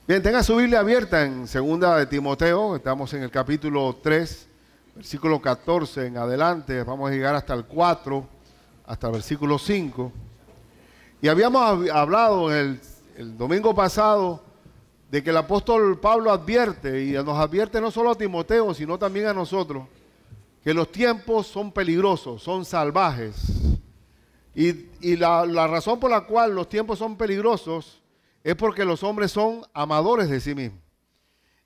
Bien, tenga su Biblia abierta en segunda de Timoteo. Estamos en el capítulo 3, versículo 14 en adelante. Vamos a llegar hasta el 4, hasta el versículo 5. Y habíamos hablado el domingo pasado de que el apóstol Pablo advierte, y nos advierte no solo a Timoteo, sino también a nosotros, que los tiempos son peligrosos, son salvajes. Y la razón por la cual los tiempos son peligrosos es porque los hombres son amadores de sí mismos.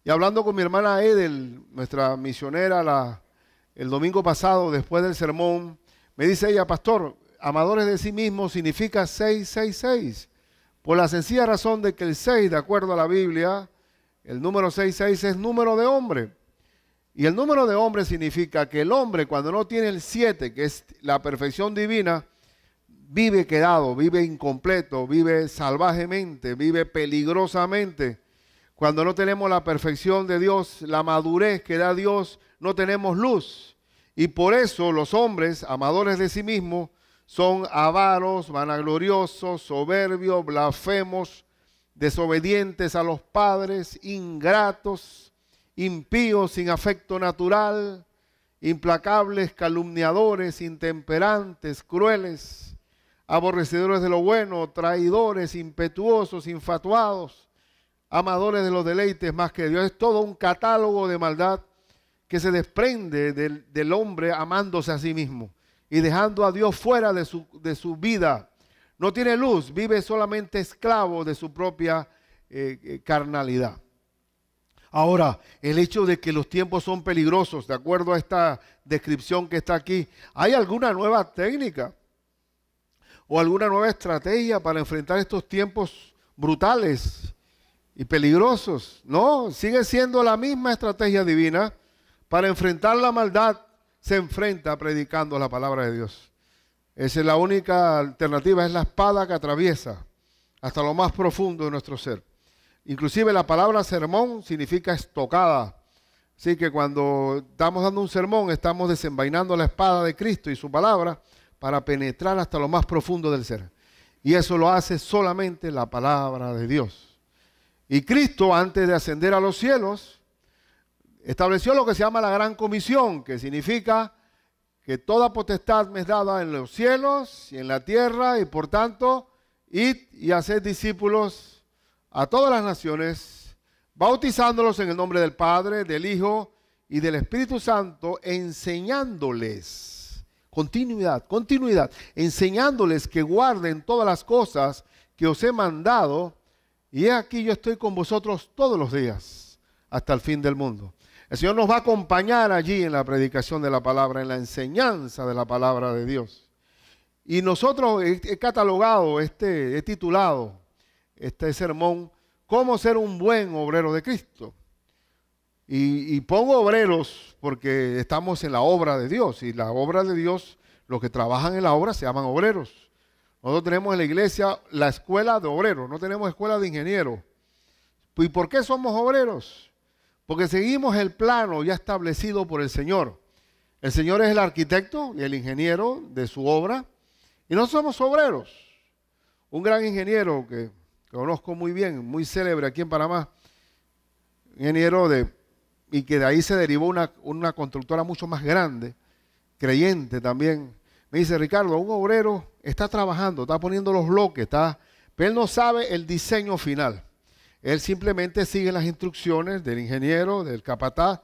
Y hablando con mi hermana Edel, nuestra misionera, el domingo pasado, después del sermón, me dice ella: pastor, amadores de sí mismos significa 666. Por la sencilla razón de que el 6, de acuerdo a la Biblia, el número 66 es número de hombre. Y el número de hombre significa que el hombre, cuando no tiene el 7, que es la perfección divina, vive quedado, vive incompleto, vive salvajemente, vive peligrosamente. Cuando no tenemos la perfección de Dios, la madurez que da Dios, no tenemos luz. Y por eso los hombres, amadores de sí mismos, son avaros, vanagloriosos, soberbios, blasfemos, desobedientes a los padres, ingratos, impíos, sin afecto natural, implacables, calumniadores, intemperantes, crueles, aborrecedores de lo bueno, traidores, impetuosos, infatuados, amadores de los deleites más que Dios. Es todo un catálogo de maldad que se desprende del hombre amándose a sí mismo y dejando a Dios fuera de su vida. No tiene luz, vive solamente esclavo de su propia carnalidad. Ahora, el hecho de que los tiempos son peligrosos, de acuerdo a esta descripción que está aquí, ¿hay alguna nueva técnica o alguna nueva estrategia para enfrentar estos tiempos brutales y peligrosos? No, sigue siendo la misma estrategia divina. Para enfrentar la maldad se enfrenta predicando la palabra de Dios. Esa es la única alternativa, es la espada que atraviesa hasta lo más profundo de nuestro ser. Inclusive la palabra sermón significa estocada. Así que cuando estamos dando un sermón, estamos desenvainando la espada de Cristo y su palabra para penetrar hasta lo más profundo del ser. Y eso lo hace solamente la palabra de Dios. Y Cristo, antes de ascender a los cielos, estableció lo que se llama la Gran Comisión, que significa que toda potestad me es dada en los cielos y en la tierra, y por tanto, id y haced discípulos a todas las naciones, bautizándolos en el nombre del Padre, del Hijo y del Espíritu Santo, enseñándoles. Continuidad, enseñándoles que guarden todas las cosas que os he mandado, y he aquí yo estoy con vosotros todos los días, hasta el fin del mundo. El Señor nos va a acompañar allí en la predicación de la palabra, en la enseñanza de la palabra de Dios. Y nosotros he catalogado, he titulado este sermón, ¿cómo ser un buen obrero de Cristo? Y pongo obreros porque estamos en la obra de Dios, y la obra de Dios, los que trabajan en la obra se llaman obreros. Nosotros tenemos en la iglesia la escuela de obreros, no tenemos escuela de ingenieros. ¿Y por qué somos obreros? Porque seguimos el plano ya establecido por el Señor. El Señor es el arquitecto y el ingeniero de su obra, y no somos obreros. Un gran ingeniero que conozco muy bien, muy célebre aquí en Panamá, ingeniero y que de ahí se derivó una constructora mucho más grande, creyente también, me dice: Ricardo, un obrero está trabajando, está poniendo los bloques, pero él no sabe el diseño final. Él simplemente sigue las instrucciones del ingeniero, del capataz,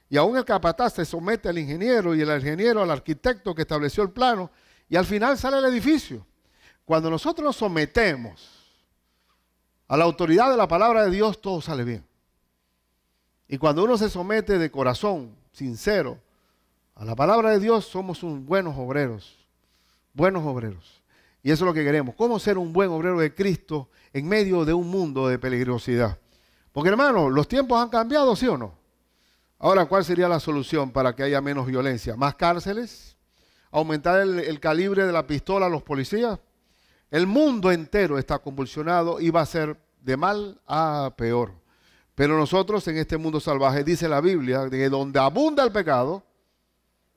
y aún el capataz se somete al ingeniero y el ingeniero al arquitecto que estableció el plano, y al final sale el edificio. Cuando nosotros nos sometemos a la autoridad de la palabra de Dios, todo sale bien. Y cuando uno se somete de corazón, sincero, a la palabra de Dios, somos buenos obreros. Buenos obreros. Y eso es lo que queremos. ¿Cómo ser un buen obrero de Cristo en medio de un mundo de peligrosidad? Porque, hermano, los tiempos han cambiado, ¿sí o no? Ahora, ¿cuál sería la solución para que haya menos violencia? ¿Más cárceles? ¿Aumentar el calibre de la pistola a los policías? El mundo entero está convulsionado y va a ser de mal a peor. Pero nosotros en este mundo salvaje, dice la Biblia, de donde abunda el pecado,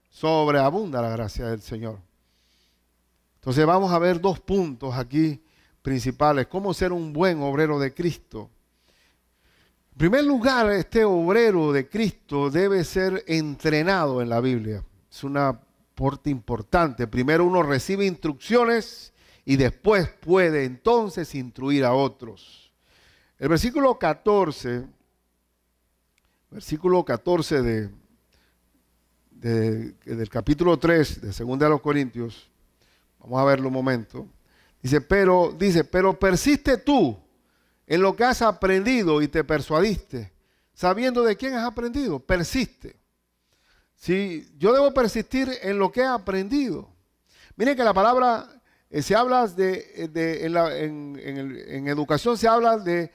sobreabunda la gracia del Señor. Entonces vamos a ver dos puntos aquí principales. Cómo ser un buen obrero de Cristo. En primer lugar, este obrero de Cristo debe ser entrenado en la Biblia. Es una parte importante. Primero uno recibe instrucciones y después puede entonces instruir a otros. El versículo 14 del capítulo 3 de 2 de los Corintios, vamos a verlo un momento, dice, pero persiste tú en lo que has aprendido y te persuadiste, sabiendo de quién has aprendido, persiste. Si yo debo persistir en lo que he aprendido. Miren que la palabra, se habla en educación se habla de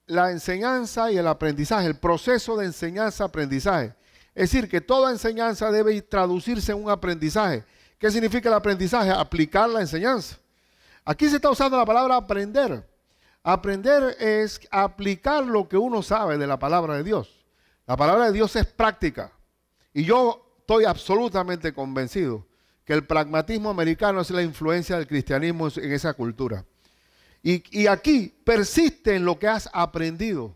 la enseñanza y el aprendizaje, el proceso de enseñanza-aprendizaje. Es decir, que toda enseñanza debe traducirse en un aprendizaje. ¿Qué significa el aprendizaje? Aplicar la enseñanza. Aquí se está usando la palabra aprender. Aprender es aplicar lo que uno sabe de la palabra de Dios. La palabra de Dios es práctica. Y yo estoy absolutamente convencido que el pragmatismo americano es la influencia del cristianismo en esa cultura. Y aquí persiste en lo que has aprendido.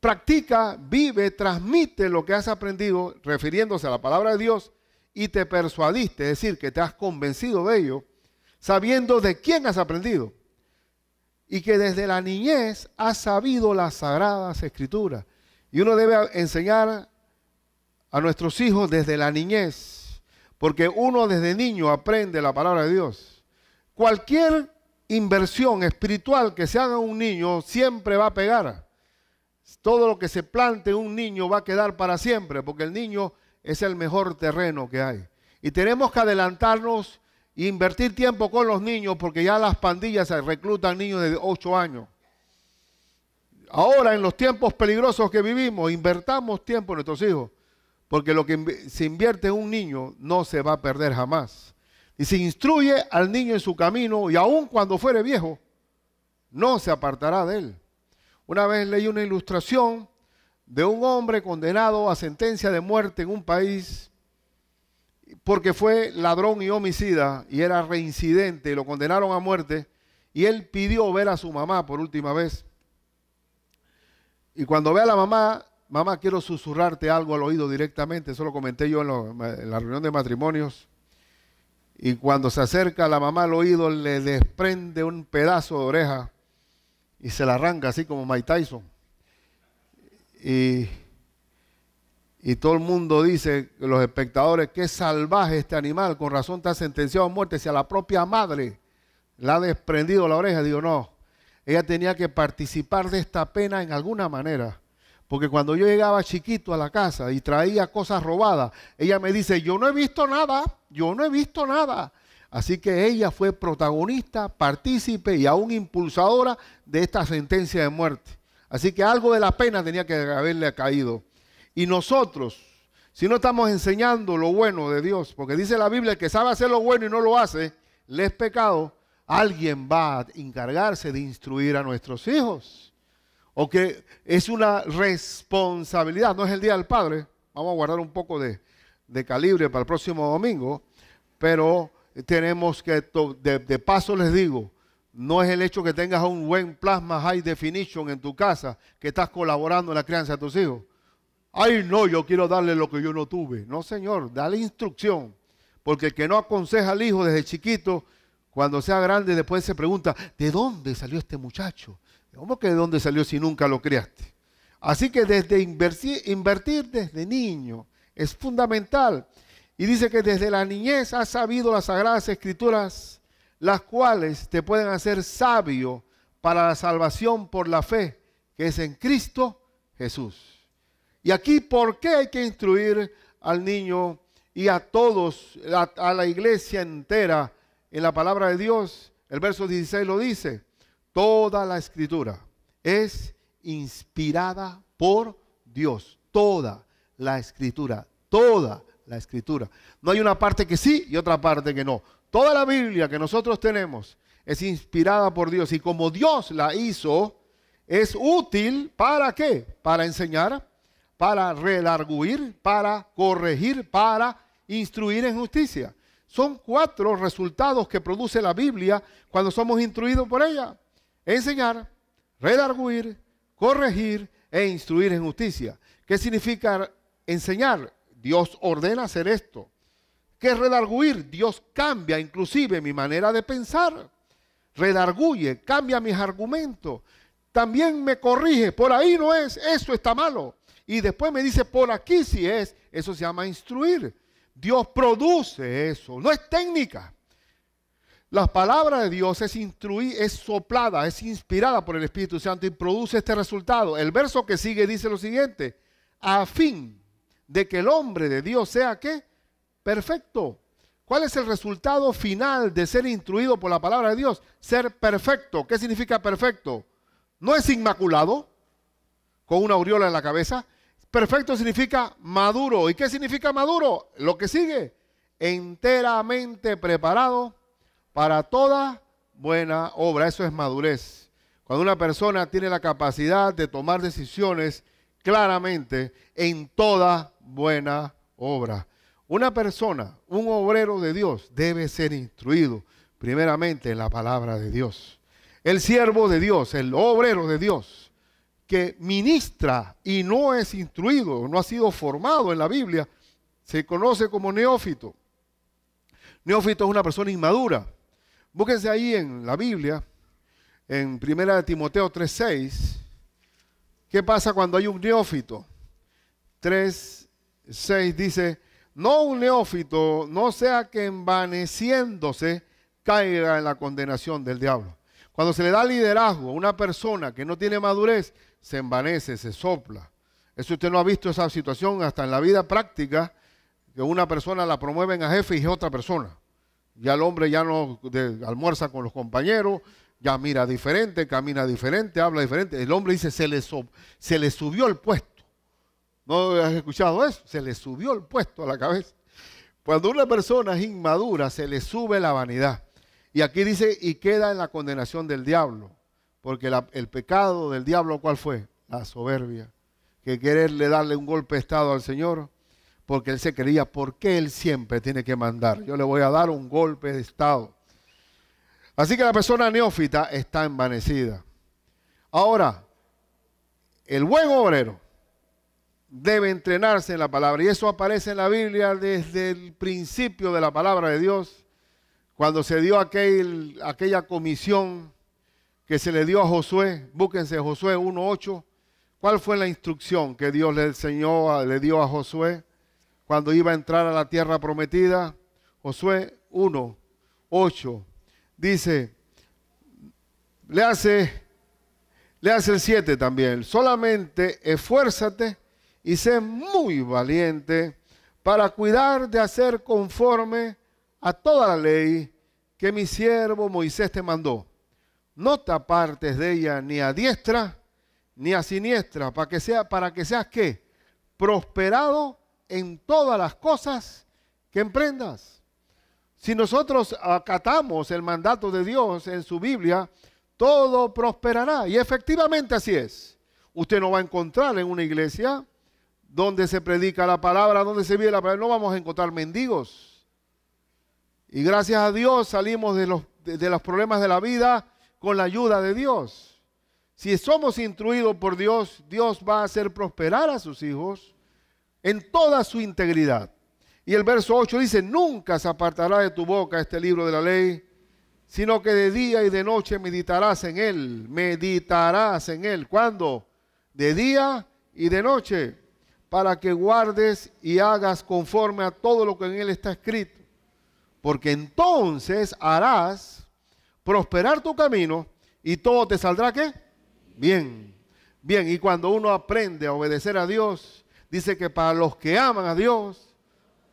Practica, vive, transmite lo que has aprendido, refiriéndose a la palabra de Dios, y te persuadiste, es decir, que te has convencido de ello, sabiendo de quién has aprendido. Y que desde la niñez has sabido las sagradas escrituras. Y uno debe enseñar a nuestros hijos desde la niñez, porque uno desde niño aprende la palabra de Dios. Cualquier inversión espiritual que se haga en un niño siempre va a pegar. Todo lo que se plante en un niño va a quedar para siempre, porque el niño es el mejor terreno que hay. Y tenemos que adelantarnos e invertir tiempo con los niños, porque ya las pandillas se reclutan niños de 8 años. Ahora, en los tiempos peligrosos que vivimos, invertamos tiempo en nuestros hijos, porque lo que se invierte en un niño no se va a perder jamás. Y se instruye al niño en su camino, y aun cuando fuere viejo, no se apartará de él. Una vez leí una ilustración de un hombre condenado a sentencia de muerte en un país porque fue ladrón y homicida y era reincidente, y lo condenaron a muerte, y él pidió ver a su mamá por última vez. Y cuando ve a la mamá, mamá, quiero susurrarte algo al oído directamente, eso lo comenté yo en la reunión de matrimonios. Y cuando se acerca a la mamá al oído, le desprende un pedazo de oreja y se la arranca así como Mike Tyson. Y todo el mundo dice, los espectadores, qué salvaje este animal, con razón está sentenciado a muerte. Si a la propia madre le ha desprendido la oreja, digo, no, ella tenía que participar de esta pena en alguna manera. Porque cuando yo llegaba chiquito a la casa y traía cosas robadas, ella me dice, yo no he visto nada, yo no he visto nada. Así que ella fue protagonista, partícipe y aún impulsadora de esta sentencia de muerte. Así que algo de la pena tenía que haberle caído. Y nosotros, si no estamos enseñando lo bueno de Dios, porque dice la Biblia, el que sabe hacer lo bueno y no lo hace, le es pecado, alguien va a encargarse de instruir a nuestros hijos. O que es una responsabilidad, no es el Día del Padre, vamos a guardar un poco de calibre para el próximo domingo, pero tenemos que, de paso les digo, no es el hecho que tengas un buen plasma high definition en tu casa que estás colaborando en la crianza de tus hijos. Ay, no, yo quiero darle lo que yo no tuve. No, señor, dale instrucción, porque el que no aconseja al hijo desde chiquito, cuando sea grande después se pregunta, ¿de dónde salió este muchacho? ¿Cómo que de dónde salió si nunca lo criaste? Así que desde invertir desde niño es fundamental. Y dice que desde la niñez has sabido las sagradas escrituras, las cuales te pueden hacer sabio para la salvación por la fe, que es en Cristo Jesús. Y aquí, ¿por qué hay que instruir al niño y a todos, a la iglesia entera en la palabra de Dios? El verso 16 lo dice. Toda la escritura es inspirada por Dios. Toda la escritura, toda la escritura. No hay una parte que sí y otra parte que no. Toda la Biblia que nosotros tenemos es inspirada por Dios. Y como Dios la hizo, es útil ¿para qué? Para enseñar, para redarguir, para corregir, para instruir en justicia. Son 4 resultados que produce la Biblia cuando somos instruidos por ella. Enseñar, redarguir, corregir e instruir en justicia. ¿Qué significa enseñar? Dios ordena hacer esto. ¿Qué es redarguir? Dios cambia inclusive mi manera de pensar. Redarguye, cambia mis argumentos. También me corrige, por ahí no es, eso está malo. Y después me dice, por aquí sí es, eso se llama instruir. Dios produce eso, no es técnica. La palabra de Dios es es soplada, es inspirada por el Espíritu Santo y produce este resultado. El verso que sigue dice lo siguiente: a fin de que el hombre de Dios sea, ¿qué? Perfecto. ¿Cuál es el resultado final de ser instruido por la palabra de Dios? Ser perfecto. ¿Qué significa perfecto? No es inmaculado, con una aureola en la cabeza. Perfecto significa maduro. ¿Y qué significa maduro? Lo que sigue: enteramente preparado para toda buena obra. Eso es madurez. Cuando una persona tiene la capacidad de tomar decisiones claramente en toda buena obra. Una persona, un obrero de Dios, debe ser instruido primeramente en la palabra de Dios. El siervo de Dios, el obrero de Dios, que ministra y no es instruido, no ha sido formado en la Biblia, se conoce como neófito. Neófito es una persona inmadura. Búsquense ahí en la Biblia, en 1 Timoteo 3:6, ¿qué pasa cuando hay un neófito? 3:6 dice: no un neófito, no sea que envaneciéndose caiga en la condenación del diablo. Cuando se le da liderazgo a una persona que no tiene madurez, se envanece, se sopla. Eso usted no ha visto esa situación hasta en la vida práctica, que una persona la promueven a jefe y es otra persona. Ya el hombre ya no almuerza con los compañeros, ya mira diferente, camina diferente, habla diferente. El hombre dice, se le subió el puesto. ¿No has escuchado eso? Se le subió el puesto a la cabeza. Cuando una persona es inmadura, se le sube la vanidad. Y aquí dice, y queda en la condenación del diablo. Porque el pecado del diablo, ¿cuál fue? La soberbia. Que quererle darle un golpe de estado al Señor, porque él se creía, ¿por qué él siempre tiene que mandar? Yo le voy a dar un golpe de estado. Así que la persona neófita está envanecida. Ahora, el buen obrero debe entrenarse en la palabra. Y eso aparece en la Biblia desde el principio de la palabra de Dios. Cuando se dio aquella comisión que se le dio a Josué. Búsquense Josué 1:8. ¿Cuál fue la instrucción que Dios le dio a Josué cuando iba a entrar a la tierra prometida? Josué 1:8. Dice, le hace el 7 también. Solamente esfuérzate y sé muy valiente para cuidar de hacer conforme a toda la ley que mi siervo Moisés te mandó. No te apartes de ella ni a diestra ni a siniestra, para que seas ¿qué? Prosperado en todas las cosas que emprendas. Si nosotros acatamos el mandato de Dios en su Biblia, todo prosperará. Y efectivamente así es. Usted no va a encontrar en una iglesia donde se predica la palabra, donde se vive la palabra, no vamos a encontrar mendigos. Y gracias a Dios salimos de los problemas de la vida con la ayuda de Dios. Si somos instruidos por Dios, Dios va a hacer prosperar a sus hijos en toda su integridad. Y el verso 8 dice, nunca se apartará de tu boca este libro de la ley, sino que de día y de noche meditarás en él. Meditarás en él. ¿Cuándo? De día y de noche, para que guardes y hagas conforme a todo lo que en él está escrito. Porque entonces harás prosperar tu camino y todo te saldrá, ¿qué? Bien. Bien, y cuando uno aprende a obedecer a Dios, dice que para los que aman a Dios,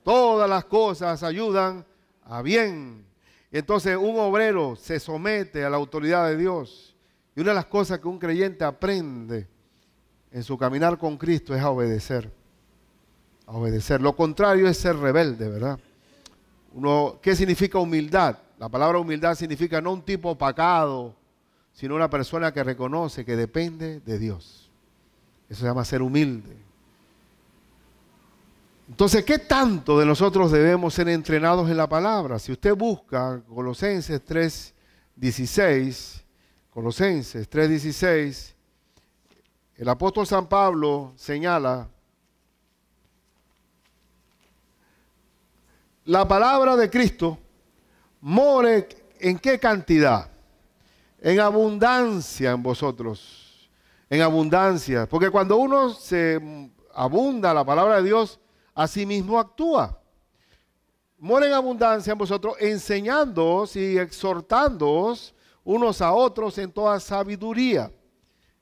todas las cosas ayudan a bien. Entonces un obrero se somete a la autoridad de Dios. Y una de las cosas que un creyente aprende en su caminar con Cristo es a obedecer. A obedecer. Lo contrario es ser rebelde, ¿verdad? ¿Qué significa humildad? La palabra humildad significa no un tipo opacado, sino una persona que reconoce que depende de Dios. Eso se llama ser humilde. Entonces, ¿qué tanto de nosotros debemos ser entrenados en la palabra? Si usted busca Colosenses 3:16, el apóstol San Pablo señala, la palabra de Cristo more ¿en qué cantidad? En abundancia en vosotros, en abundancia, porque cuando uno se abunda la palabra de Dios, así mismo actúa. Mora en abundancia en vosotros, enseñándoos y exhortándoos unos a otros en toda sabiduría,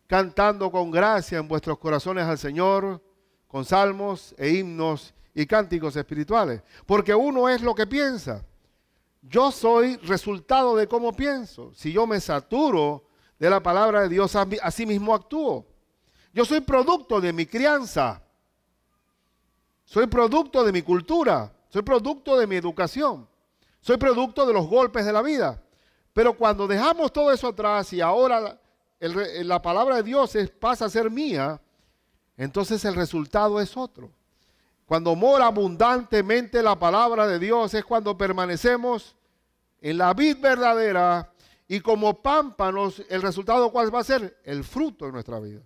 cantando con gracia en vuestros corazones al Señor, con salmos e himnos y cánticos espirituales. Porque uno es lo que piensa. Yo soy resultado de cómo pienso. Si yo me saturo de la palabra de Dios, así mismo actúo. Yo soy producto de mi crianza. Soy producto de mi cultura. Soy producto de mi educación. Soy producto de los golpes de la vida. Pero cuando dejamos todo eso atrás y ahora la palabra de Dios pasa a ser mía, entonces el resultado es otro. Cuando mora abundantemente la palabra de Dios es cuando permanecemos en la vid verdadera y como pámpanos, el resultado ¿cuál va a ser? El fruto de nuestra vida.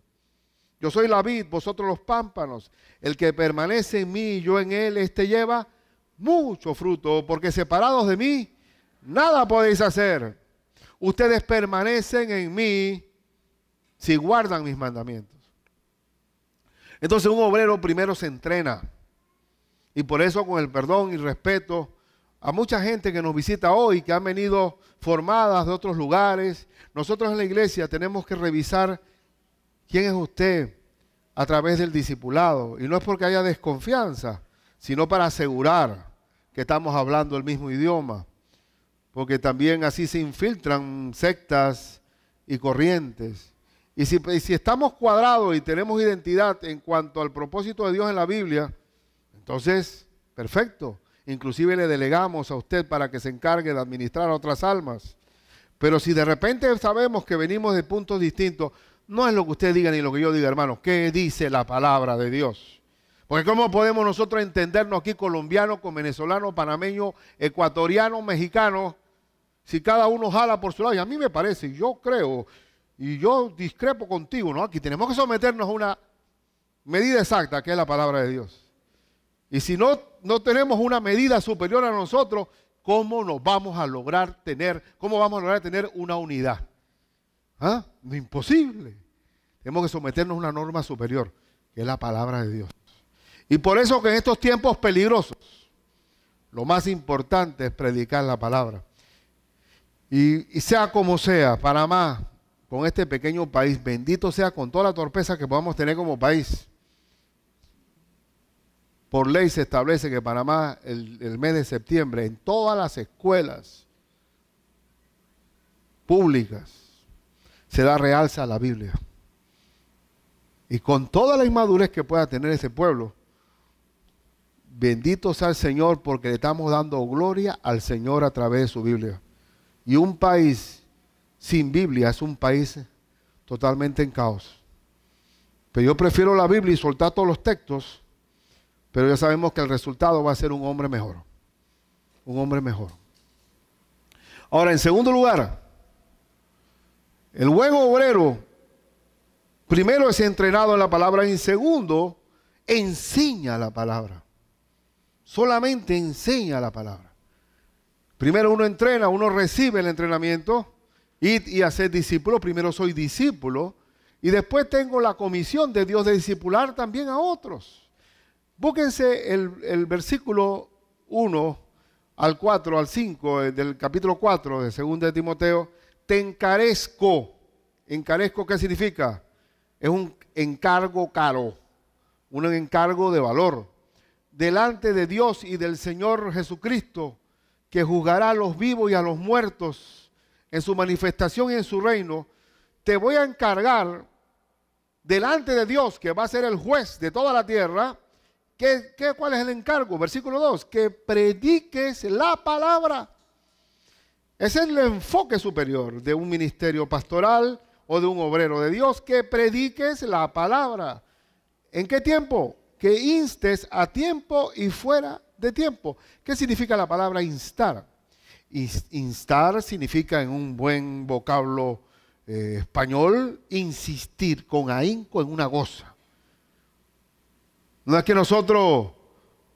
Yo soy la vid, vosotros los pámpanos. El que permanece en mí y yo en él, este lleva mucho fruto, porque separados de mí, nada podéis hacer. Ustedes permanecen en mí si guardan mis mandamientos. Entonces un obrero primero se entrena. Y por eso con el perdón y respeto a mucha gente que nos visita hoy, que han venido formadas de otros lugares, nosotros en la iglesia tenemos que revisar quién es usted a través del discipulado. Y no es porque haya desconfianza, sino para asegurar que estamos hablando el mismo idioma. Porque también así se infiltran sectas y corrientes. Y si estamos cuadrados y tenemos identidad en cuanto al propósito de Dios en la Biblia, entonces, perfecto. Inclusive le delegamos a usted para que se encargue de administrar a otras almas. Pero si de repente sabemos que venimos de puntos distintos, no es lo que usted diga ni lo que yo diga, hermano. ¿Qué dice la palabra de Dios? Porque ¿cómo podemos nosotros entendernos aquí colombianos con venezolanos, panameños, ecuatorianos, mexicanos, si cada uno jala por su lado? Y a mí me parece, yo creo, y yo discrepo contigo, ¿no? Aquí tenemos que someternos a una medida exacta, que es la palabra de Dios. Y si no tenemos una medida superior a nosotros, ¿cómo vamos a lograr tener una unidad? ¿Ah? No, imposible. Tenemos que someternos a una norma superior, que es la palabra de Dios. Y por eso que en estos tiempos peligrosos, lo más importante es predicar la palabra. Y sea como sea, Panamá, con este pequeño país, bendito sea con toda la torpeza que podamos tener como país. Por ley se establece que Panamá, el mes de septiembre, en todas las escuelas públicas, se da realza a la Biblia. Y con toda la inmadurez que pueda tener ese pueblo, bendito sea el Señor porque le estamos dando gloria al Señor a través de su Biblia. Y un país sin Biblia es un país totalmente en caos. Pero yo prefiero la Biblia y soltar todos los textos, pero ya sabemos que el resultado va a ser un hombre mejor. Un hombre mejor. Ahora, en segundo lugar, el buen obrero, primero es entrenado en la palabra y en segundo, enseña la palabra. Solamente enseña la palabra. Primero uno entrena, uno recibe el entrenamiento y hacer discípulo. Primero soy discípulo y después tengo la comisión de Dios de discipular también a otros. Búsquense el versículo 1 al 4, al 5 del capítulo 4 de 2 de Timoteo. Te encarezco. ¿Encarezco qué significa? Es un encargo caro, un encargo de valor. Delante de Dios y del Señor Jesucristo, que juzgará a los vivos y a los muertos en su manifestación y en su reino, te voy a encargar delante de Dios, que va a ser el juez de toda la tierra. ¿Cuál es el encargo? Versículo 2, que prediques la palabra. Ese es el enfoque superior de un ministerio pastoral o de un obrero de Dios, que prediques la palabra. ¿En qué tiempo? Que instes a tiempo y fuera de tiempo. ¿Qué significa la palabra instar? Instar significa en un buen vocablo español, insistir con ahínco en una cosa. No es que nosotros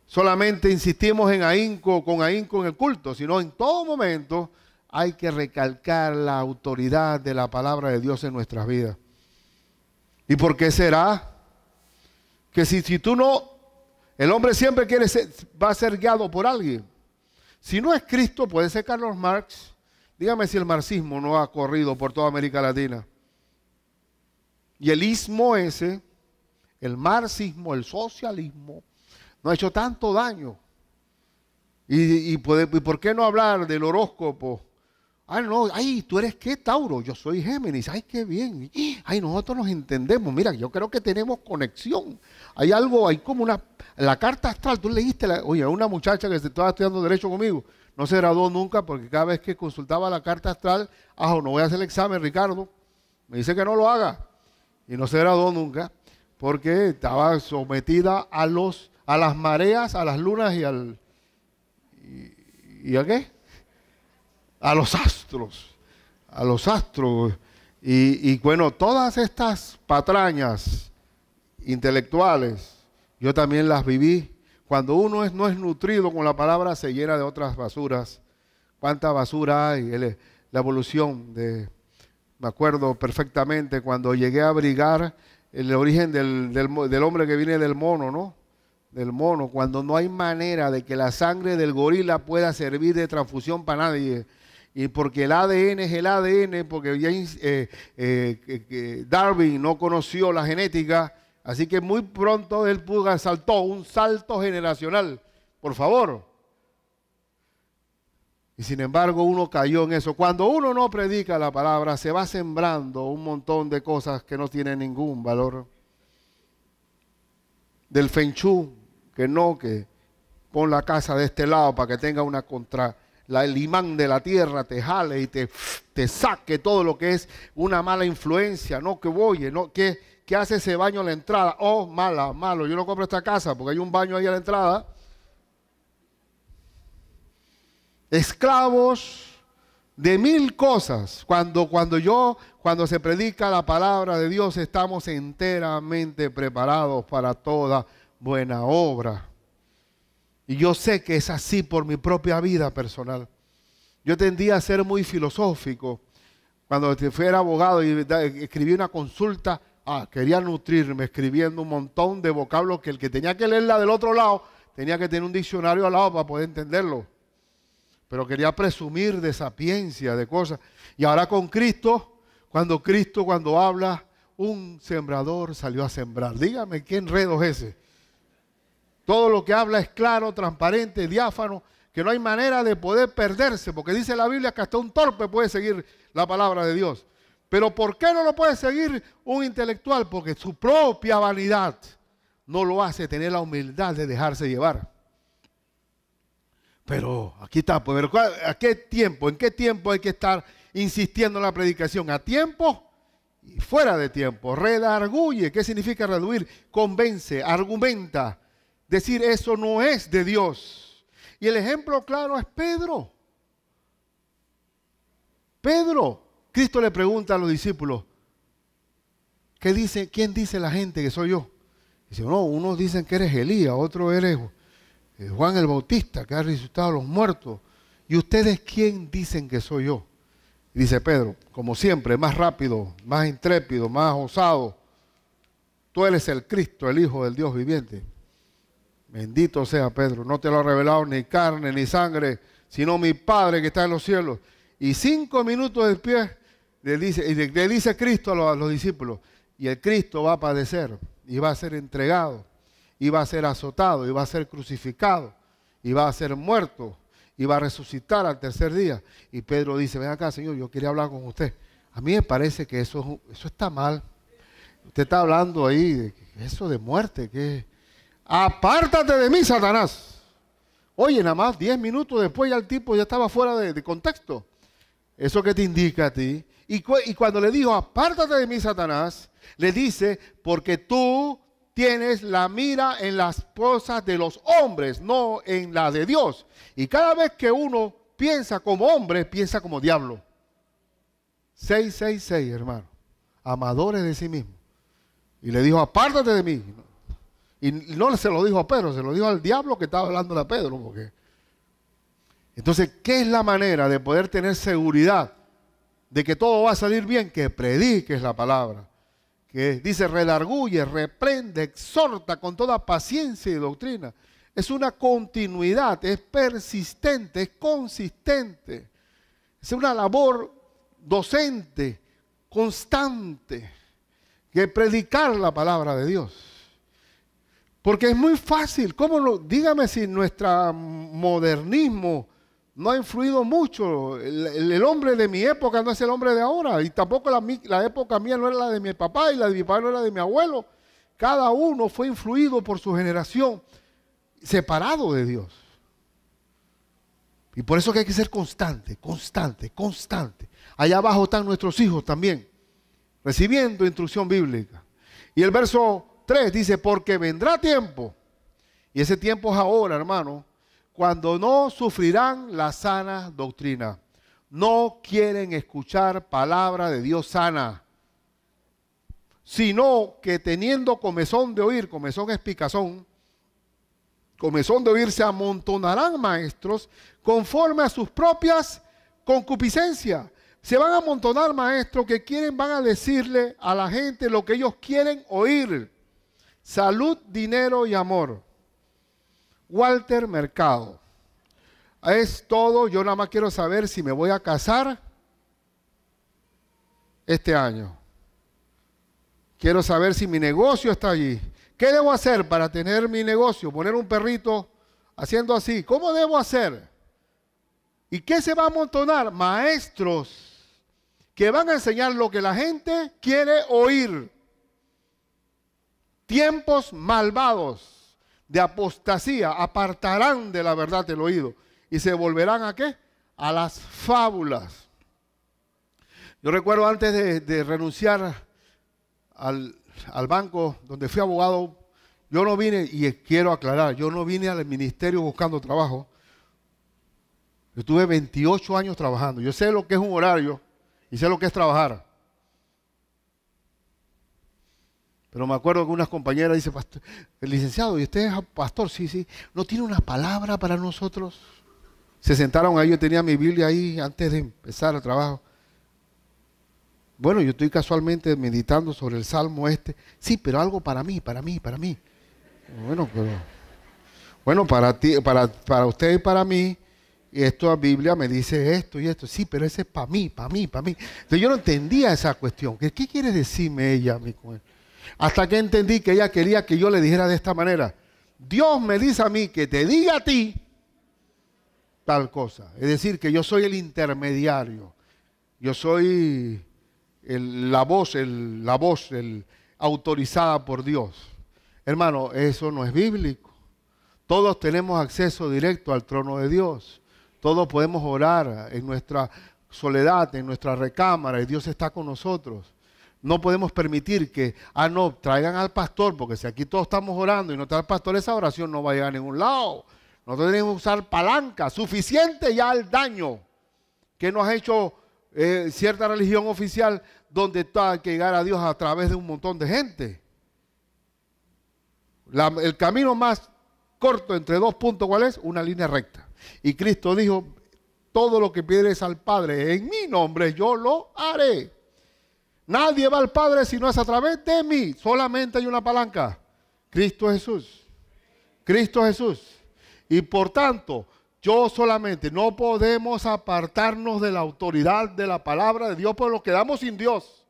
solamente insistimos en ahínco, con ahínco en el culto, sino en todo momento hay que recalcar la autoridad de la palabra de Dios en nuestras vidas. ¿Y por qué será? Que si tú no, el hombre siempre va a ser guiado por alguien. Si no es Cristo, puede ser Karl Marx. Dígame si el marxismo no ha corrido por toda América Latina. Y el ismo ese, el marxismo, el socialismo, nos ha hecho tanto daño. ¿Y por qué no hablar del horóscopo? Ay, no, ay, ¿tú eres qué, Tauro? Yo soy Géminis. Ay, qué bien. Ay, nosotros nos entendemos. Mira, yo creo que tenemos conexión. Hay algo, hay como la carta astral. Tú leíste, oye, una muchacha que estaba estudiando Derecho conmigo, no se graduó nunca porque cada vez que consultaba la carta astral, no voy a hacer el examen, Ricardo. Me dice que no lo haga. Y no se graduó nunca porque estaba sometida a las mareas, a las lunas y ¿y a qué? A los astros, y bueno, todas estas patrañas intelectuales, yo también las viví. Cuando uno no es nutrido con la palabra, se llena de otras basuras. ¿Cuánta basura hay? La evolución me acuerdo perfectamente cuando llegué a abrigar el origen del hombre que viene del mono, ¿no? Del mono, cuando no hay manera de que la sangre del gorila pueda servir de transfusión para nadie. Y porque el ADN es el ADN, porque Darwin no conoció la genética, así que muy pronto él saltó un salto generacional, por favor. Y sin embargo uno cayó en eso. Cuando uno no predica la palabra, se va sembrando un montón de cosas que no tienen ningún valor. Del Feng Shui, que pon la casa de este lado para que tenga una el imán de la tierra te jale y te saque todo lo que es una mala influencia, no que oye, no que hace ese baño a la entrada, malo, yo no compro esta casa porque hay un baño ahí a la entrada. Esclavos de mil cosas. Cuando se predica la palabra de Dios, estamos enteramente preparados para toda buena obra. Y yo sé que es así por mi propia vida personal. Yo tendía a ser muy filosófico. Cuando fui abogado y escribí una consulta, quería nutrirme escribiendo un montón de vocablos que el que tenía que leerla del otro lado, tenía que tener un diccionario al lado para poder entenderlo. Pero quería presumir de sapiencia, de cosas. Y ahora con Cristo, cuando habla, un sembrador salió a sembrar. Dígame, ¿qué enredo es ese? Todo lo que habla es claro, transparente, diáfano, que no hay manera de poder perderse, porque dice la Biblia que hasta un torpe puede seguir la palabra de Dios. Pero ¿por qué no lo puede seguir un intelectual? Porque su propia vanidad no lo hace tener la humildad de dejarse llevar. Pero aquí está, pues, ¿a qué tiempo? ¿En qué tiempo hay que estar insistiendo en la predicación? ¿A tiempo y fuera de tiempo? Redarguye, ¿qué significa redarguir? Convence, argumenta. Decir eso no es de Dios. Y el ejemplo claro es Pedro. Cristo le pregunta a los discípulos, ¿quién dice la gente que soy yo? Dice, no, unos dicen que eres Elías, otros eres Juan el Bautista, que ha resucitado a los muertos. ¿Y ustedes quién dicen que soy yo? Y dice Pedro, como siempre, más rápido, más intrépido, más osado. Tú eres el Cristo, el Hijo del Dios viviente. Bendito sea Pedro, no te lo ha revelado ni carne ni sangre, sino mi Padre que está en los cielos. Y 5 minutos después le dice Cristo a los discípulos, y el Cristo va a padecer, y va a ser entregado, y va a ser azotado, y va a ser crucificado, y va a ser muerto, y va a resucitar al tercer día. Y Pedro dice, ven acá, Señor, yo quería hablar con usted. A mí me parece que eso está mal. Usted está hablando ahí de eso de muerte, que apártate de mí, Satanás. Oye, nada más 10 minutos después ya el tipo ya estaba fuera de contexto. ¿Eso qué te indica a ti? Y cuando le dijo, apártate de mí, Satanás, le dice, porque tú tienes la mira en las cosas de los hombres, no en la de Dios. Y cada vez que uno piensa como hombre, piensa como diablo. 666, hermano. Amadores de sí mismos. Y le dijo, apártate de mí. Y no se lo dijo a Pedro, se lo dijo al diablo que estaba hablando a Pedro. Porque... Entonces, ¿qué es la manera de poder tener seguridad de que todo va a salir bien? Que prediques la palabra. Que dice, redarguye, reprende, exhorta con toda paciencia y doctrina. Es una continuidad, es persistente, es consistente. Es una labor docente, constante, que predicar la palabra de Dios. Porque es muy fácil. Dígame si nuestro modernismo no ha influido mucho. El hombre de mi época no es el hombre de ahora. Y tampoco la época mía no era la de mi papá y la de mi papá no era de mi abuelo. Cada uno fue influido por su generación, separado de Dios. Y por eso que hay que ser constante, constante, constante. Allá abajo están nuestros hijos también, recibiendo instrucción bíblica. Y el verso 3 dice, porque vendrá tiempo, y ese tiempo es ahora, hermano, cuando no sufrirán la sana doctrina. No quieren escuchar palabra de Dios sana, sino que teniendo comezón de oír, comezón es picazón, comezón de oír, se amontonarán maestros conforme a sus propias concupiscencias. Se van a amontonar maestros que van a decirle a la gente lo que ellos quieren oír. Salud, dinero y amor. Walter Mercado. Es todo. Yo nada más quiero saber si me voy a casar este año. Quiero saber si mi negocio está allí. ¿Qué debo hacer para tener mi negocio? Poner un perrito haciendo así. ¿Cómo debo hacer? ¿Y qué se va a amontonar? Maestros que van a enseñar lo que la gente quiere oír. Tiempos malvados de apostasía apartarán de la verdad el oído y se volverán ¿a qué? A las fábulas. Yo recuerdo antes de renunciar al banco donde fui abogado, yo no vine, y quiero aclarar, yo no vine al ministerio buscando trabajo. Yo tuve 28 años trabajando. Yo sé lo que es un horario y sé lo que es trabajar. Pero me acuerdo que unas compañeras dicen, el licenciado, ¿y usted es pastor? Sí, sí. ¿No tiene una palabra para nosotros? Se sentaron ahí, yo tenía mi Biblia ahí antes de empezar el trabajo. Bueno, yo estoy casualmente meditando sobre el Salmo este. Sí, pero algo para mí, para mí, para mí. Bueno, para ti, para usted y para mí, esta Biblia me dice esto y esto. Sí, pero ese es para mí, para mí, para mí. Entonces yo no entendía esa cuestión. ¿Qué quiere decirme ella a mí con él? Hasta que entendí que ella quería que yo le dijera de esta manera. Dios me dice a mí que te diga a ti tal cosa. Es decir, que yo soy el intermediario. Yo soy la voz autorizada por Dios. Hermano, eso no es bíblico. Todos tenemos acceso directo al trono de Dios. Todos podemos orar en nuestra soledad, en nuestra recámara, y Dios está con nosotros. No podemos permitir que, no, traigan al pastor, porque si aquí todos estamos orando y no está el pastor, esa oración no va a llegar a ningún lado. Nosotros tenemos que usar palanca, suficiente ya el daño que nos ha hecho cierta religión oficial donde hay que llegar a Dios a través de un montón de gente. El camino más corto entre dos puntos, ¿cuál es? Una línea recta. Y Cristo dijo, todo lo que pides al Padre en mi nombre, yo lo haré. Nadie va al Padre si no es a través de mí. Solamente hay una palanca. Cristo Jesús. Cristo Jesús. Y por tanto, yo solamente no podemos apartarnos de la autoridad de la palabra de Dios, porque nos quedamos sin Dios.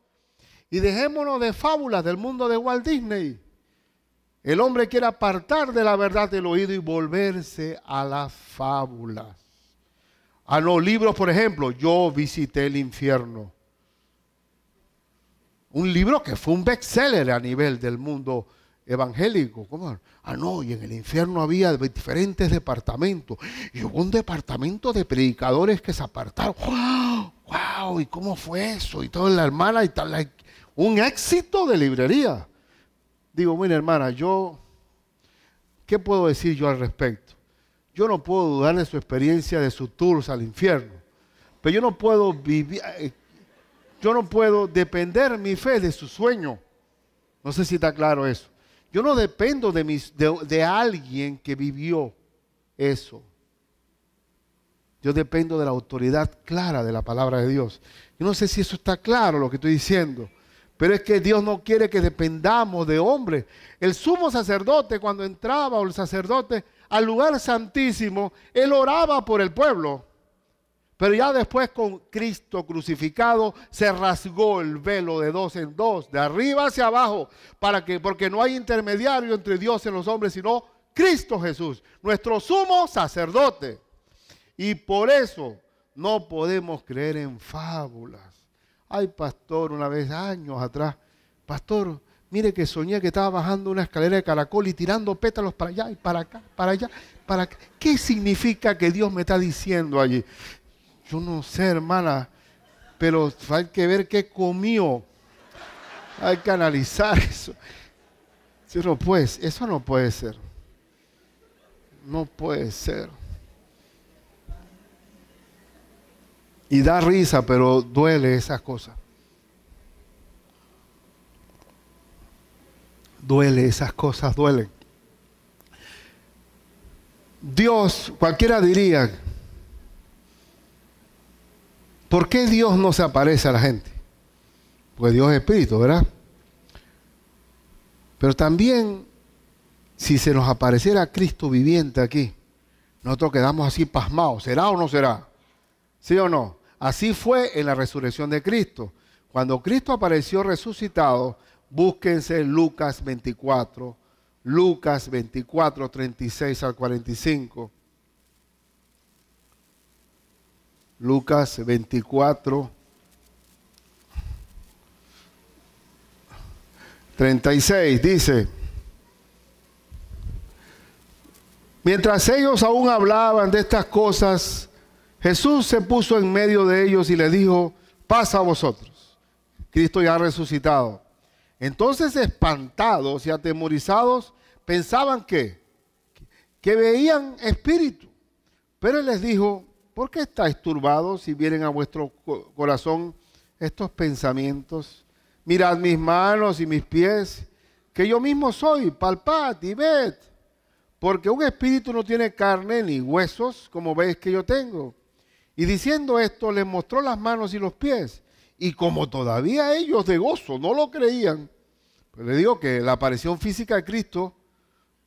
Y dejémonos de fábulas del mundo de Walt Disney. El hombre quiere apartar de la verdad del oído y volverse a las fábulas. A los libros, por ejemplo, Yo visité el infierno. Un libro que fue un bestseller a nivel del mundo evangélico. ¿Cómo? No, y en el infierno había diferentes departamentos. Y hubo un departamento de predicadores que se apartaron. ¡Wow! ¡Wow! ¿Y cómo fue eso? Y toda la hermana y tal. Un éxito de librería. Digo, mira hermana, ¿qué puedo decir yo al respecto? Yo no puedo dudar de su experiencia, de sus tours al infierno. Pero yo no puedo vivir... yo no puedo depender mi fe de su sueño. No sé si está claro eso. Yo no dependo de alguien que vivió eso. Yo dependo de la autoridad clara de la palabra de Dios. Yo no sé si eso está claro lo que estoy diciendo, pero es que Dios no quiere que dependamos de hombres. El sumo sacerdote, cuando entraba, o el sacerdote, al lugar santísimo, él oraba por el pueblo. Pero ya después, con Cristo crucificado, se rasgó el velo de dos en dos, de arriba hacia abajo, porque no hay intermediario entre Dios y los hombres, sino Cristo Jesús, nuestro sumo sacerdote. Y por eso no podemos creer en fábulas. Ay, pastor, una vez, años atrás, pastor, mire que soñé que estaba bajando una escalera de caracol y tirando pétalos para allá y para acá, para allá, para acá. ¿Qué significa que Dios me está diciendo allí? Yo no sé, hermana, pero hay que ver qué comió. Hay que analizar eso. Eso no puede ser. No puede ser. Y da risa, pero duele esas cosas. Duele, esas cosas duelen. Dios, cualquiera diría, ¿por qué Dios no se aparece a la gente? Porque Dios es espíritu, ¿verdad? Pero también, si se nos apareciera Cristo viviente aquí, nosotros quedamos así pasmados. ¿Será o no será? ¿Sí o no? Así fue en la resurrección de Cristo. Cuando Cristo apareció resucitado, búsquense Lucas 24, 36 al 45. Lucas 24, 36 dice: mientras ellos aún hablaban de estas cosas, Jesús se puso en medio de ellos y les dijo: paz a vosotros. Cristo ya ha resucitado. Entonces, espantados y atemorizados, pensaban que veían espíritu. Pero Él les dijo: ¿por qué estáis turbados si vienen a vuestro corazón estos pensamientos? Mirad mis manos y mis pies, que yo mismo soy, palpad y ved. Porque un espíritu no tiene carne ni huesos, como veis que yo tengo. Y diciendo esto, les mostró las manos y los pies. Y como todavía ellos de gozo no lo creían, pues les digo que la aparición física de Cristo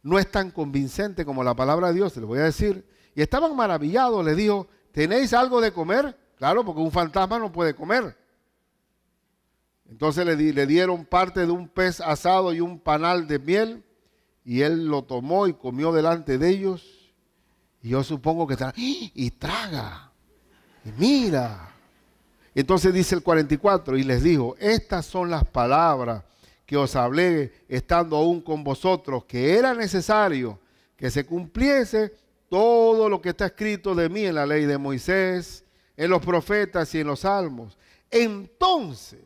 no es tan convincente como la palabra de Dios, se lo voy a decir. Y estaban maravillados, les dijo: ¿tenéis algo de comer? Claro, porque un fantasma no puede comer. Entonces le dieron parte de un pez asado y un panal de miel, y él lo tomó y comió delante de ellos. Y yo supongo que y traga, y mira. Entonces dice el 44, y les dijo: estas son las palabras que os hablé estando aún con vosotros, que era necesario que se cumpliese todo lo que está escrito de mí en la ley de Moisés, en los profetas y en los salmos. Entonces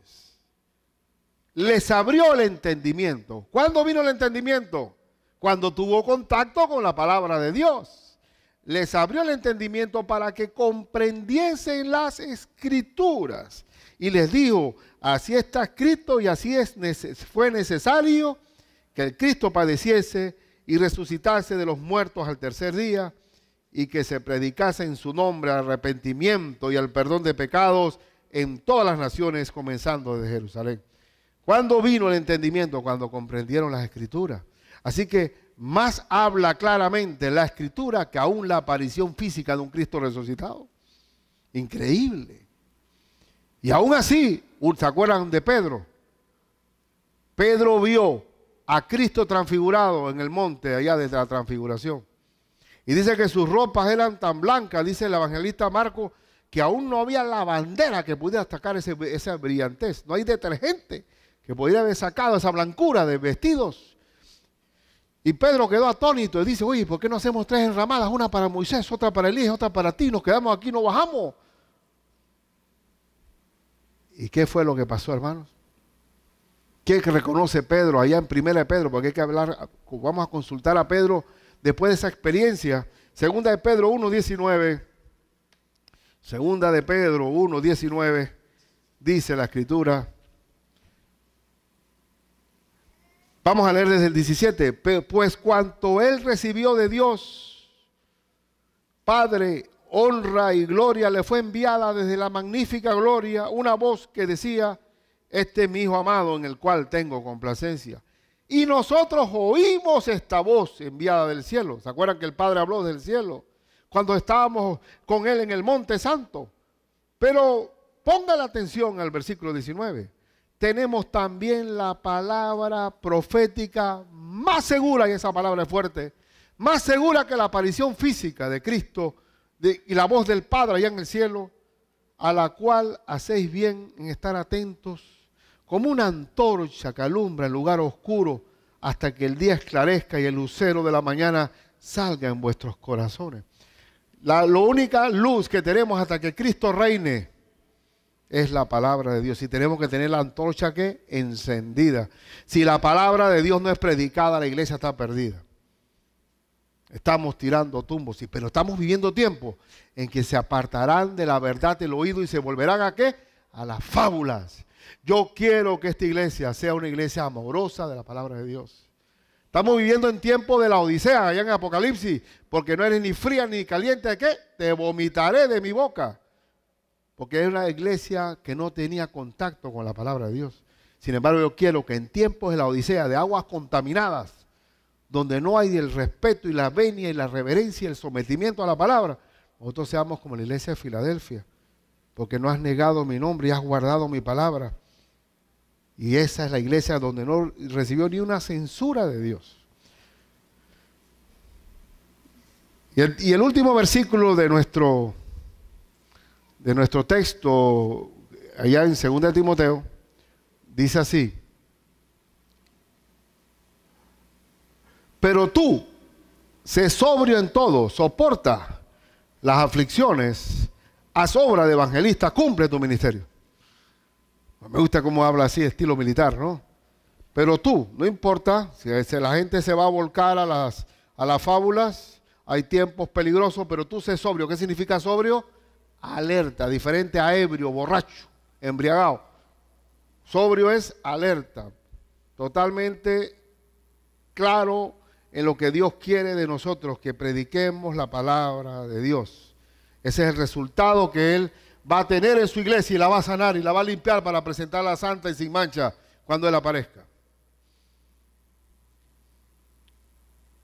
les abrió el entendimiento. ¿Cuándo vino el entendimiento? Cuando tuvo contacto con la palabra de Dios. Les abrió el entendimiento para que comprendiesen las escrituras. Y les dijo: así está escrito y así fue necesario que el Cristo padeciese y resucitase de los muertos al tercer día, y que se predicase en su nombre al arrepentimiento y al perdón de pecados en todas las naciones, comenzando desde Jerusalén. ¿Cuándo vino el entendimiento? Cuando comprendieron las escrituras. Así que más habla claramente la escritura que aún la aparición física de un Cristo resucitado. Increíble. Y aún así, ¿se acuerdan de Pedro? Pedro vio a Cristo transfigurado en el monte allá desde la transfiguración. Y dice que sus ropas eran tan blancas, dice el evangelista Marcos, que aún no había lavandera que pudiera sacar esa brillantez. No hay detergente que pudiera haber sacado esa blancura de vestidos. Y Pedro quedó atónito y dice: oye, ¿por qué no hacemos 3 enramadas? Una para Moisés, otra para Elías, otra para ti. Nos quedamos aquí, no bajamos. ¿Y qué fue lo que pasó, hermanos? ¿Qué reconoce Pedro allá en Primera de Pedro? Porque hay que hablar, vamos a consultar a Pedro después de esa experiencia. Segunda de Pedro 1:19. Segunda de Pedro 1:19. dice la Escritura. Vamos a leer desde el 17. Pues cuanto él recibió de Dios, Padre, honra y gloria le fue enviada desde la magnífica gloria, una voz que decía, este es mi Hijo amado en el cual tengo complacencia. Y nosotros oímos esta voz enviada del cielo. ¿Se acuerdan que el Padre habló del cielo? Cuando estábamos con él en el Monte Santo. Pero ponga la atención al versículo 19. Tenemos también la palabra profética más segura, y esa palabra es fuerte, más segura que la aparición física de Cristo y la voz del Padre allá en el cielo, a la cual hacéis bien en estar atentos, como una antorcha que alumbra en lugar oscuro hasta que el día esclarezca y el lucero de la mañana salga en vuestros corazones. La única luz que tenemos hasta que Cristo reine es la palabra de Dios. Y tenemos que tener la antorcha que encendida. Si la palabra de Dios no es predicada, la iglesia está perdida. Estamos tirando tumbos, pero estamos viviendo tiempos en que se apartarán de la verdad del oído y se volverán ¿a qué? A las fábulas. Yo quiero que esta iglesia sea una iglesia amorosa de la palabra de Dios. Estamos viviendo en tiempo de la Odisea, allá en Apocalipsis, porque no eres ni fría ni caliente, ¿de qué? Te vomitaré de mi boca. Porque es una iglesia que no tenía contacto con la palabra de Dios. Sin embargo, yo quiero que en tiempos de la Odisea, de aguas contaminadas, donde no hay el respeto y la venia y la reverencia y el sometimiento a la palabra, nosotros seamos como la iglesia de Filadelfia, porque no has negado mi nombre y has guardado mi palabra. Y esa es la iglesia donde no recibió ni una censura de Dios. Y el último versículo de nuestro texto, allá en 2 Timoteo, dice así: pero tú, sé sobrio en todo, soporta las aflicciones, haz obra de evangelista, cumple tu ministerio. Me gusta cómo habla así, estilo militar, ¿no? Pero tú, no importa, si la gente se va a volcar a las fábulas, hay tiempos peligrosos, pero tú sé sobrio. ¿Qué significa sobrio? Alerta, diferente a ebrio, borracho, embriagado. Sobrio es alerta, totalmente claro en lo que Dios quiere de nosotros, que prediquemos la palabra de Dios. Ese es el resultado que Él va a tener en su iglesia y la va a sanar y la va a limpiar para presentarla santa y sin mancha cuando Él aparezca.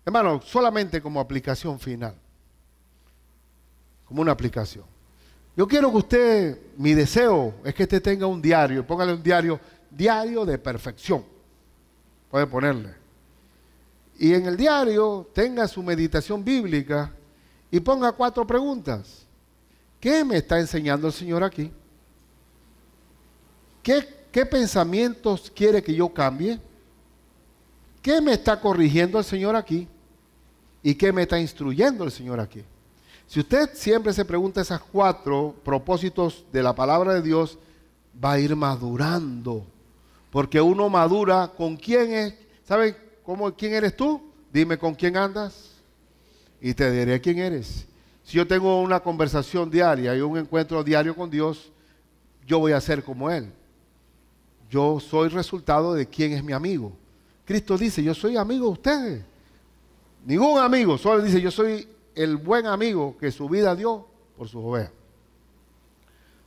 Hermano, solamente como aplicación final, como una aplicación. Yo quiero que usted, mi deseo es que usted tenga un diario, póngale un diario de perfección, puede ponerle. Y en el diario tenga su meditación bíblica y ponga 4 preguntas. ¿Qué me está enseñando el Señor aquí? ¿Qué pensamientos quiere que yo cambie? ¿Qué me está corrigiendo el Señor aquí? ¿Y qué me está instruyendo el Señor aquí? Si usted siempre se pregunta esas 4 propósitos de la palabra de Dios, va a ir madurando. Porque uno madura con quién es. ¿Sabe quién eres tú? Dime con quién andas y te diré quién eres. Si yo tengo una conversación diaria y un encuentro diario con Dios, yo voy a ser como Él. Yo soy resultado de quién es mi amigo. Cristo dice, yo soy amigo de ustedes. Ningún amigo, solo dice, yo soy el buen amigo que su vida dio por sus ovejas.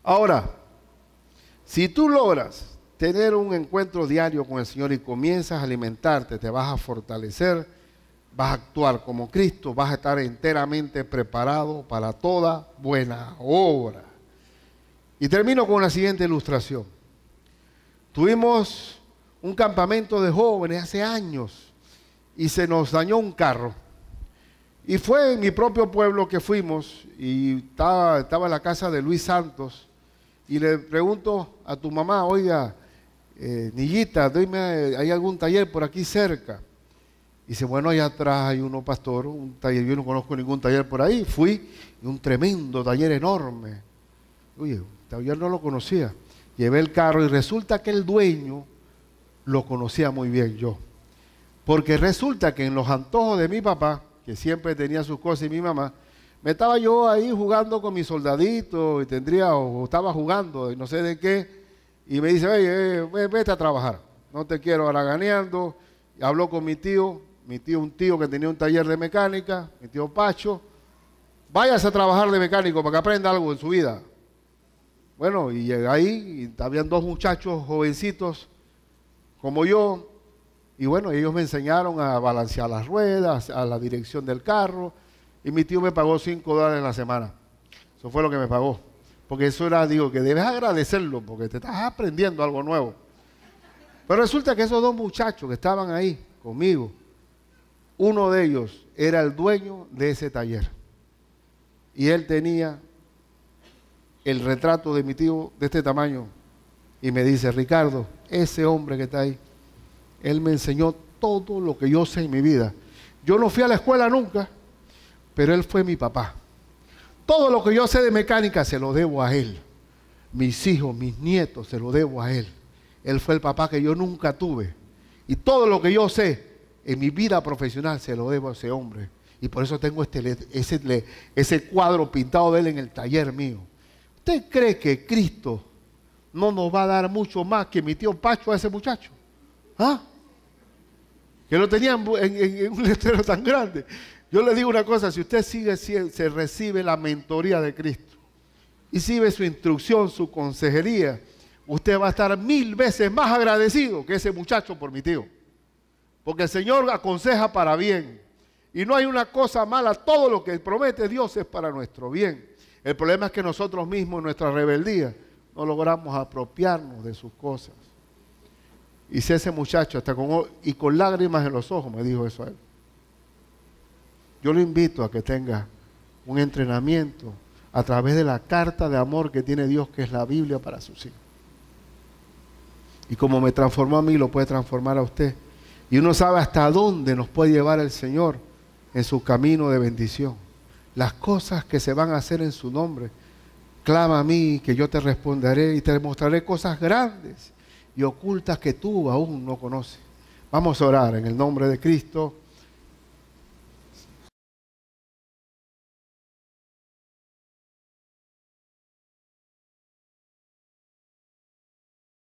Ahora, si tú logras tener un encuentro diario con el Señor y comienzas a alimentarte, te vas a fortalecer, vas a actuar como Cristo, vas a estar enteramente preparado para toda buena obra. Y termino con la siguiente ilustración. Tuvimos un campamento de jóvenes hace años y se nos dañó un carro. Y fue en mi propio pueblo que fuimos y estaba en la casa de Luis Santos y le pregunto a tu mamá, oiga, niñita, ¿hay algún taller por aquí cerca? Y dice, bueno, allá atrás hay uno, pastor, un taller, yo no conozco ningún taller por ahí. Fui, y un tremendo taller enorme. Oye, el taller no lo conocía. Llevé el carro y resulta que el dueño lo conocía muy bien yo. Porque resulta que en los antojos de mi papá, que siempre tenía sus cosas, y mi mamá, me estaba yo ahí jugando con mis soldaditos, o estaba jugando, y no sé de qué, y me dice, oye, vete a trabajar, no te quiero haraganeando. Y habló con mi tío, un tío que tenía un taller de mecánica, mi tío Pacho, váyase a trabajar de mecánico para que aprenda algo en su vida. Bueno, y llegué ahí, y habían dos muchachos jovencitos como yo, y bueno, ellos me enseñaron a balancear las ruedas, a la dirección del carro, y mi tío me pagó $5 a la semana. Eso fue lo que me pagó. Porque eso era, digo, que debes agradecerlo, porque te estás aprendiendo algo nuevo. Pero resulta que esos dos muchachos que estaban ahí conmigo, uno de ellos era el dueño de ese taller. Y él tenía el retrato de mi tío de este tamaño. Y me dice, Ricardo, ese hombre que está ahí, él me enseñó todo lo que yo sé en mi vida. Yo no fui a la escuela nunca, pero él fue mi papá. Todo lo que yo sé de mecánica se lo debo a él. Mis hijos, mis nietos, se lo debo a él. Él fue el papá que yo nunca tuve. Y todo lo que yo sé en mi vida profesional se lo debo a ese hombre. Y por eso tengo ese cuadro pintado de él en el taller mío. ¿Usted cree que Cristo no nos va a dar mucho más que mi tío Pacho a ese muchacho? ¿Ah? Que lo tenía en un letrero tan grande. Yo le digo una cosa, si usted se recibe la mentoría de Cristo y sigue su instrucción, su consejería, usted va a estar 1000 veces más agradecido que ese muchacho por mi tío. Porque el Señor aconseja para bien. Y no hay una cosa mala, todo lo que promete Dios es para nuestro bien. El problema es que nosotros mismos, en nuestra rebeldía, no logramos apropiarnos de sus cosas. Y si ese muchacho, con lágrimas en los ojos, me dijo eso a él. Yo lo invito a que tenga un entrenamiento a través de la carta de amor que tiene Dios, que es la Biblia para sus hijos. Y como me transformó a mí, lo puede transformar a usted. Y uno sabe hasta dónde nos puede llevar el Señor en su camino de bendición. Las cosas que se van a hacer en su nombre. Clama a mí, que yo te responderé y te mostraré cosas grandes y ocultas que tú aún no conoces. Vamos a orar en el nombre de Cristo.